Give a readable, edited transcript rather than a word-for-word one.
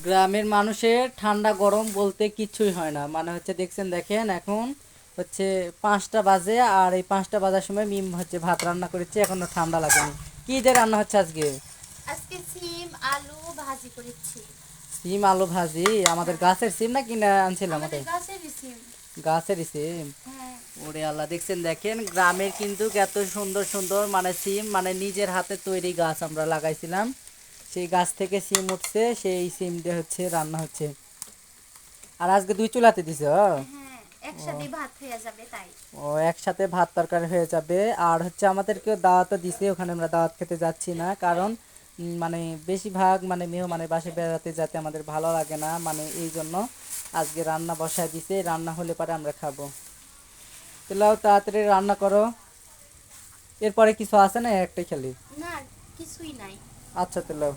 গ্রামের মানুষের ঠান্ডা গরম বলতে কিছুই হয় না, মানে হচ্ছে দেখেন এখন হচ্ছে 5টা বাজে, আর এই 5টা বাজার সময় মিম হচ্ছে ভাত রান্না করেছে, এখনো ঠান্ডা লাগেনি। কি যে রান্না হচ্ছে আজকে? আজকে সিম আলু ভাজি করেছি। সিম আলু ভাজি? আমাদের হ্যাঁ, গাছের সিম না কিনে আনছিলাম? আমাদের আমাদের গাছেরই সিম। গাছেরই সিম। হ্যাঁ। ওরে আল্লাহ, দেখেন গ্রামের কিন্তু এত সুন্দর সুন্দর মানে সিম, মানে নিজের হাতে তৈরি গাছ আমরা লাগাইছিলাম, সেই গাছ থেকে সিম উঠছে, সেই সিম দিয়ে হচ্ছে রান্না হচ্ছে। আর আজকে 2 চুলাতে দিছে? হ্যাঁ, ও, একসাথে ভাত হয়ে যাবে তাই। ও একসাথে ভাত তরকারি হয়ে যাবে। আর হচ্ছে আমাদেরকেও দাওয়াতও দিছে, ওখানে আমরা দাওয়াত খেতে যাচ্ছি না, কারণ মানে বেশিরভাগ মানে মেহমানের বাসায় বেড়াতে যেতে আমাদের ভালো লাগে না, মানে এই জন্য আজকে রান্না বসায় দিছে, রান্না হলে পরে আমরা খাবো। তাহলেও তাড়াতাড়ি রান্না করো, এরপরে কিছু আছে না একটাই খালি? না, কিছুই নাই। আচ্ছা তাহলে।